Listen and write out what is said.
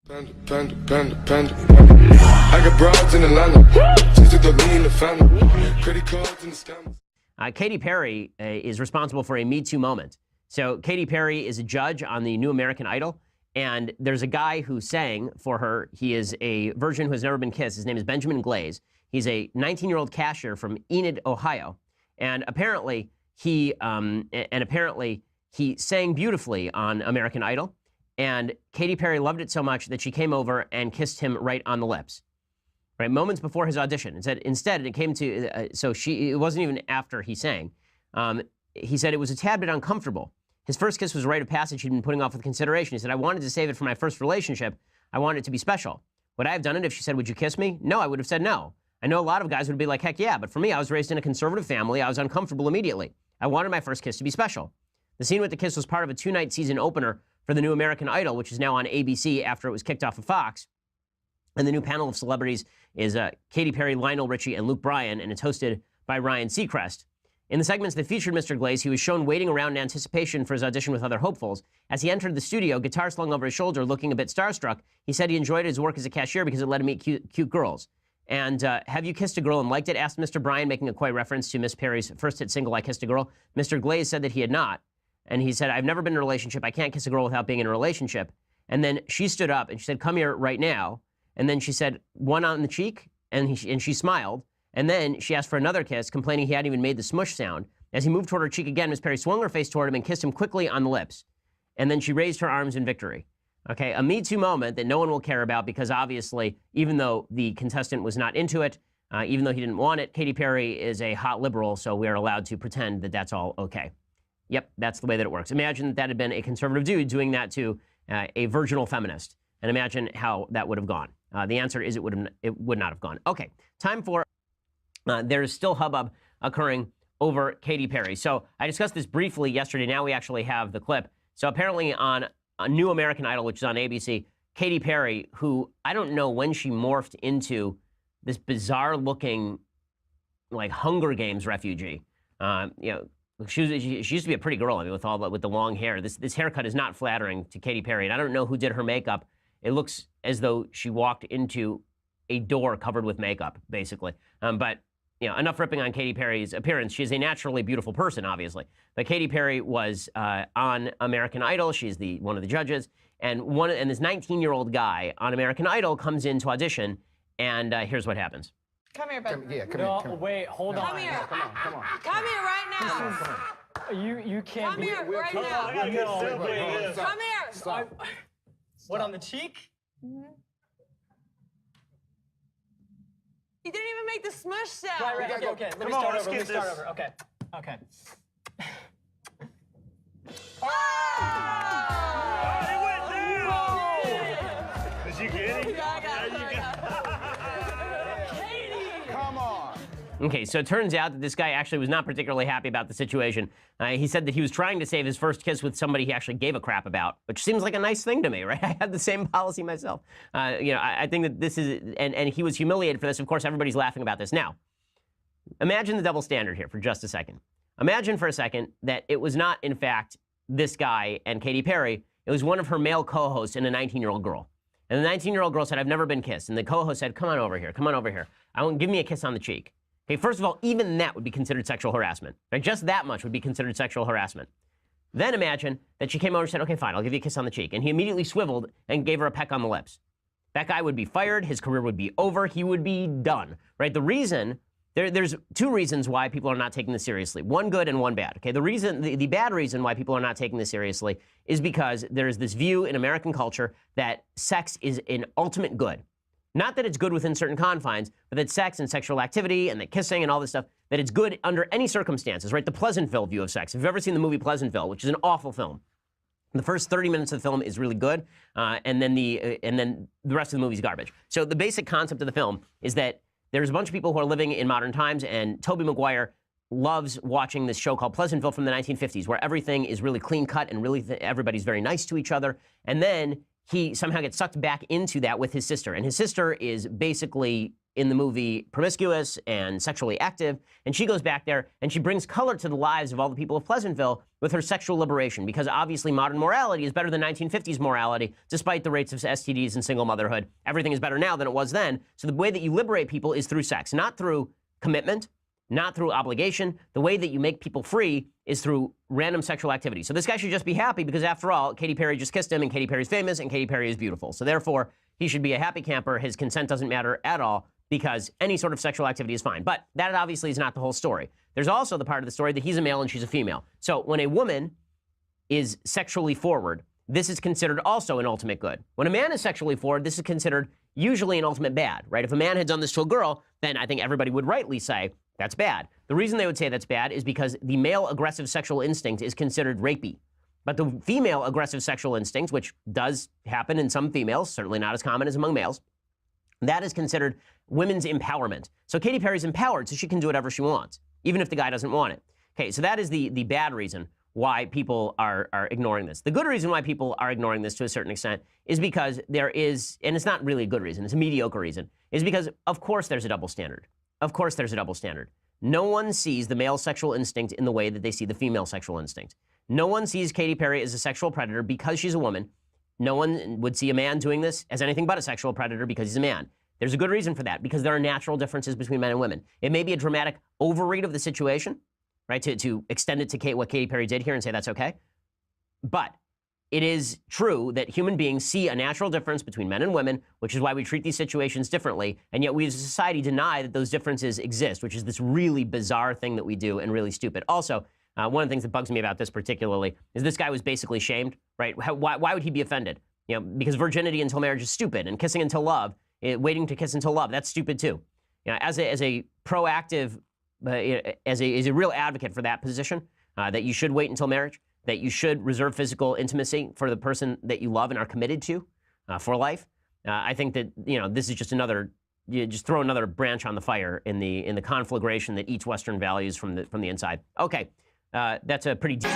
I got broads in Atlanta. Just to lean the family. Credit cards and the scammers. Katy Perry is responsible for a Me Too moment. So Katy Perry is a judge on the new American Idol, and there's a guy who sang for her. He is a virgin who has never been kissed. His name is Benjamin Glaze. He's a 19-year-old cashier from Enid, Ohio, and apparently he sang beautifully on American Idol. And Katy Perry loved it so much that she came over and kissed him right on the lips, right, moments before his audition. Instead, it came to, it wasn't even after he sang. He said it was a tad bit uncomfortable. His first kiss was a rite of passage he'd been putting off with consideration. He said, I wanted to save it for my first relationship. I wanted it to be special. Would I have done it if she said, would you kiss me? No, I would have said no. I know a lot of guys would be like, heck yeah, but for me, I was raised in a conservative family. I was uncomfortable immediately. I wanted my first kiss to be special. The scene with the kiss was part of a 2-night season opener for the new American Idol, which is now on ABC after it was kicked off of Fox. And the new panel of celebrities is Katy Perry, Lionel Richie, and Luke Bryan, and it's hosted by Ryan Seacrest. In the segments that featured Mr. Glaze, he was shown waiting around in anticipation for his audition with other hopefuls. As he entered the studio, guitar slung over his shoulder, looking a bit starstruck, he said he enjoyed his work as a cashier because it let him meet cute girls. And have you kissed a girl and liked it? Asked Mr. Bryan, making a coy reference to Miss Perry's first hit single, I Kissed a Girl. Mr. Glaze said that he had not. And he said, I've never been in a relationship. I can't kiss a girl without being in a relationship. And then she stood up and she said, come here right now. And then she said, one on the cheek, and she smiled. And then she asked for another kiss, complaining he hadn't even made the smush sound. As he moved toward her cheek again, Miss Perry swung her face toward him and kissed him quickly on the lips. And then she raised her arms in victory. Okay, a Me Too moment that no one will care about because obviously, even though the contestant was not into it, even though he didn't want it, Katy Perry is a hot liberal, so we are allowed to pretend that that's all okay. Yep, that's the way that it works. Imagine that had been a conservative dude doing that to a virginal feminist, and imagine how that would have gone. The answer is it would not have gone. Okay, time for, there's still hubbub occurring over Katy Perry. So I discussed this briefly yesterday. Now we actually have the clip. So apparently on a new American Idol, which is on ABC, Katy Perry, who I don't know when she morphed into this bizarre-looking, like, Hunger Games refugee. She used to be a pretty girl. I mean, with the long hair. This haircut is not flattering to Katy Perry, and I don't know who did her makeup. It looks as though she walked into a door covered with makeup, basically. But enough ripping on Katy Perry's appearance. She's a naturally beautiful person, obviously. But Katy Perry was on American Idol. She's one of the judges, and this 19-year-old guy on American Idol comes in to audition, and here's what happens. Come here, Ben. No, wait, hold on. Come here. Come on. Come here right now. You can't Come be. here right now. Come here. Stop. What, on the cheek? Mm-hmm. He didn't even make the smush sound. Right. Okay. Let me start over. Okay. It went down! Did you get it? Come on. Okay, so it turns out that this guy actually was not particularly happy about the situation. He said that he was trying to save his first kiss with somebody he actually gave a crap about, which seems like a nice thing to me, right? I had the same policy myself. I think that this is, and he was humiliated for this. Of course, everybody's laughing about this. Now, imagine the double standard here for just a second. Imagine for a second that it was not, in fact, this guy and Katy Perry. It was one of her male co-hosts and a 19-year-old girl. And the 19-year-old girl said, I've never been kissed. And the co-host said, come on over here. Give me a kiss on the cheek. Okay, first of all, even that would be considered sexual harassment. Right? Just that much would be considered sexual harassment. Then imagine that she came over and said, okay, fine, I'll give you a kiss on the cheek. And he immediately swiveled and gave her a peck on the lips. That guy would be fired. His career would be over. He would be done. Right? The reason, there's two reasons why people are not taking this seriously. One good and one bad. Okay, the bad reason why people are not taking this seriously is because there's this view in American culture that sex is an ultimate good. Not that it's good within certain confines, but that sex and sexual activity and that kissing and all this stuff, that it's good under any circumstances, right? The Pleasantville view of sex. If you've ever seen the movie Pleasantville, which is an awful film, the first 30 minutes of the film is really good, and then the rest of the movie is garbage. So the basic concept of the film is that there's a bunch of people who are living in modern times, and Tobey Maguire loves watching this show called Pleasantville from the 1950s, where everything is really clean cut and really everybody's very nice to each other. And then he somehow gets sucked back into that with his sister. And his sister is basically in the movie promiscuous and sexually active, and she goes back there and she brings color to the lives of all the people of Pleasantville with her sexual liberation, because obviously modern morality is better than 1950s morality, despite the rates of STDs and single motherhood. Everything is better now than it was then. So the way that you liberate people is through sex, not through commitment, not through obligation. The way that you make people free is through random sexual activity. So this guy should just be happy because, after all, Katy Perry just kissed him, and Katy Perry's famous, and Katy Perry is beautiful. So therefore, he should be a happy camper. His consent doesn't matter at all, because any sort of sexual activity is fine. But that obviously is not the whole story. There's also the part of the story that he's a male and she's a female. So when a woman is sexually forward, this is considered also an ultimate good. When a man is sexually forward, this is considered usually an ultimate bad, right? If a man had done this to a girl, then I think everybody would rightly say that's bad. The reason they would say that's bad is because the male aggressive sexual instinct is considered rapey. But the female aggressive sexual instinct, which does happen in some females, certainly not as common as among males, that is considered women's empowerment. So Katy Perry's empowered, so she can do whatever she wants, even if the guy doesn't want it. Okay, so that is the bad reason why people are ignoring this. The good reason why people are ignoring this to a certain extent is because there is, and it's not really a good reason, it's a mediocre reason, is because of course there's a double standard. Of course there's a double standard. No one sees the male sexual instinct in the way that they see the female sexual instinct. No one sees Katy Perry as a sexual predator because she's a woman. No one would see a man doing this as anything but a sexual predator because he's a man. There's a good reason for that, because there are natural differences between men and women. It may be a dramatic overread of the situation, right, to extend it to what Katy Perry did here and say that's okay. But it is true that human beings see a natural difference between men and women, which is why we treat these situations differently, and yet we as a society deny that those differences exist, which is this really bizarre thing that we do and really stupid. Also, one of the things that bugs me about this particularly is this guy was basically shamed, right? Why would he be offended? You know, because virginity until marriage is stupid, and kissing until love, waiting to kiss until love, that's stupid too. You know, as a proactive, as a real advocate for that position, that you should wait until marriage, that you should reserve physical intimacy for the person that you love and are committed to for life. I think that, you know, this is just another, you just throw another branch on the fire in the conflagration that eats Western values from the inside. Okay, that's a pretty deep.